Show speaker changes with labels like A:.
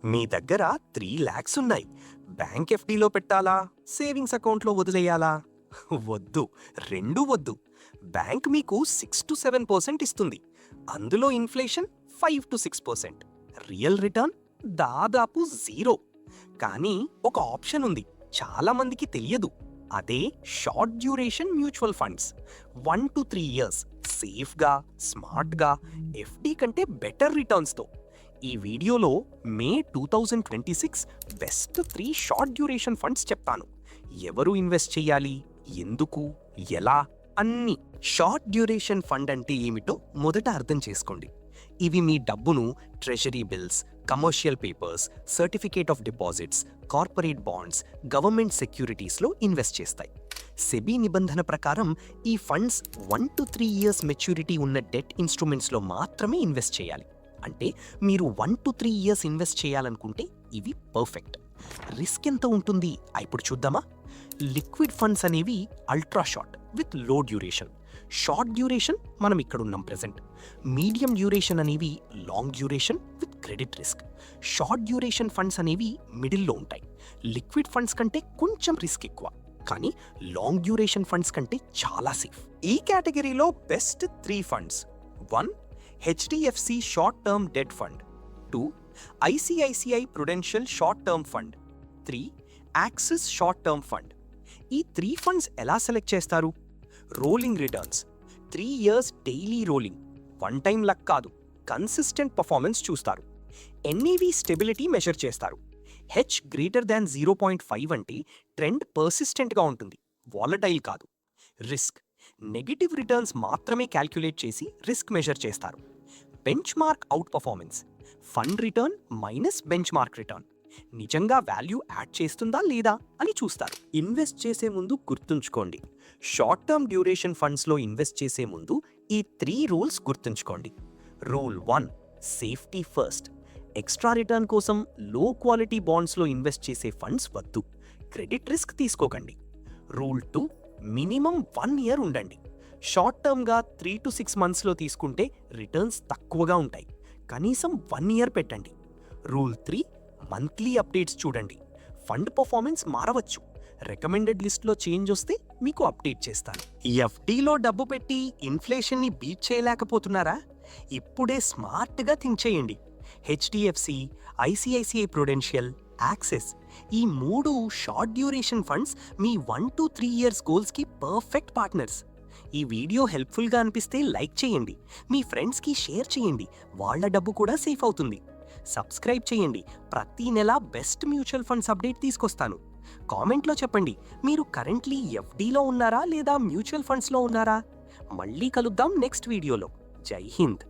A: మీ దగ్గర 3 lakhs ఉన్నాయి. Bank ఎఫ్డీలో పెట్టాలా, సేవింగ్స్ అకౌంట్లో వదిలేయాలా? వద్దు, రెండూ వద్దు. బ్యాంక్ మీకు 6-7% ఇస్తుంది. అందులో ఇన్ఫ్లేషన్ 5-6%. రియల్ రిటర్న్ దాదాపు జీరో. కానీ ఒక ఆప్షన్ ఉంది, చాలా మందికి తెలియదు. అదే short duration mutual funds. 1-3 years సేఫ్గా, స్మార్ట్గా, ఎఫ్డీ కంటే బెటర్ రిటర్న్స్తో. ఈ వీడియోలో మే 2026 బెస్ట్ 3 షార్ట్ డ్యూరేషన్ ఫండ్స్ చెప్తాను. ఎవరు ఇన్వెస్ట్ చేయాలి, ఎందుకు, ఎలా అన్ని. షార్ట్ డ్యూరేషన్ ఫండ్ అంటే ఏమిటో మొదట అర్థం చేసుకోండి. ఇవి మీ డబ్బును treasury bills, commercial papers, certificate of deposits, corporate bonds, government సెక్యూరిటీస్లో ఇన్వెస్ట్ చేస్తాయి. సెబీ నిబంధన ప్రకారం ఈ ఫండ్స్ 1-3 years మెచ్యూరిటీ ఉన్న డెట్ ఇన్స్ట్రుమెంట్స్లో మాత్రమే ఇన్వెస్ట్ చేయాలి. అంటే మీరు 1-3 years ఇన్వెస్ట్ చేయాలనుకుంటే ఇవి పర్ఫెక్ట్. రిస్క్ ఎంత ఉంటుంది ఇప్పుడు చూద్దామా? లిక్విడ్ ఫండ్స్ అనేవి అల్ట్రా షార్ట్ విత్ లో డ్యూరేషన్. షార్ట్ డ్యూరేషన్ మనం ఇక్కడ ఉన్నాం ప్రెసెంట్. మీడియం డ్యూరేషన్ అనేవి long duration with credit risk. Short duration funds అనేవి మిడిల్లో ఉంటాయి. లిక్విడ్ ఫండ్స్ కంటే కొంచెం రిస్క్ ఎక్కువ, కానీ లాంగ్ డ్యూరేషన్ ఫండ్స్ కంటే చాలా సేఫ్. ఈ కేటగిరీలో best 3 funds: 1. HDFC short term debt fund. 2. ICICI Prudential short term fund. 3. Axis short term fund. ఈ 3 ఫండ్స్ ఎలా సెలెక్ట్ చేస్తారు? Rolling returns, 3 years daily rolling. One time luck కాదు, కన్సిస్టెంట్ పర్ఫార్మెన్స్ చూస్తారు. NAV stability measure చేస్తారు. H greater than 0.5 అంటే trend పర్సిస్టెంట్గా ఉంటుంది, volatile కాదు. Risk, negative returns మాత్రమే క్యాల్కులేట్ చేసి రిస్క్ మెజర్ చేస్తారు. Bench mark out performance, fund return minus bench mark return. నిజంగా వాల్యూ యాడ్ చేస్తుందా లేదా అని చూస్తారు. ఇన్వెస్ట్ చేసే ముందు గుర్తుంచుకోండి, షార్ట్ టర్మ్ డ్యూరేషన్ ఫండ్స్లో ఇన్వెస్ట్ చేసే ముందు ఈ 3 రూల్స్ గుర్తుంచుకోండి. Rule 1, safety first. Extra return కోసం లో క్వాలిటీ బాండ్స్లో ఇన్వెస్ట్ చేసే ఫండ్స్ వద్దు, క్రెడిట్ రిస్క్ తీసుకోకండి. రూల్ 2, మినిమం 1 year ఉండండి. షార్ట్ టర్మ్గా 3-6 monthsలో తీసుకుంటే రిటర్న్స్ తక్కువగా ఉంటాయి, కనీసం 1 year పెట్టండి. రూల్ 3, మంత్లీ అప్డేట్స్ చూడండి. ఫండ్ పర్ఫార్మెన్స్ మారవచ్చు, రికమెండెడ్ లిస్ట్లో చేంజ్ వస్తే మీకు అప్డేట్ చేస్తాను. ఎఫ్డీలో డబ్బు పెట్టి ఇన్ఫ్లేషన్ని బీట్ చేయలేకపోతున్నారా? ఇప్పుడే స్మార్ట్గా థింక్ చేయండి. హెచ్డిఎఫ్సి, ఐసిఐసిఐ ప్రుడెన్షియల్, యాక్సిస్ ఈ 3 షార్ట్ డ్యూరేషన్ ఫండ్స్ మీ 1-3 years గోల్స్కి పర్ఫెక్ట్ పార్ట్నర్స్. ఈ వీడియో హెల్ప్ఫుల్గా అనిపిస్తే లైక్ చేయండి, మీ ఫ్రెండ్స్కి షేర్ చేయండి, వాళ్ళ డబ్బు కూడా సేఫ్ అవుతుంది. సబ్స్క్రైబ్ చేయండి, ప్రతి నెల బెస్ట్ మ్యూచువల్ ఫండ్స్ అప్డేట్ తీసుకొస్తాను. కామెంట్లో చెప్పండి, మీరు కరెంట్లీ ఎఫ్డీలో ఉన్నారా లేదా మ్యూచువల్ ఫండ్స్లో ఉన్నారా? మళ్ళీ కలుద్దాం నెక్స్ట్ వీడియోలో. జై హింద్.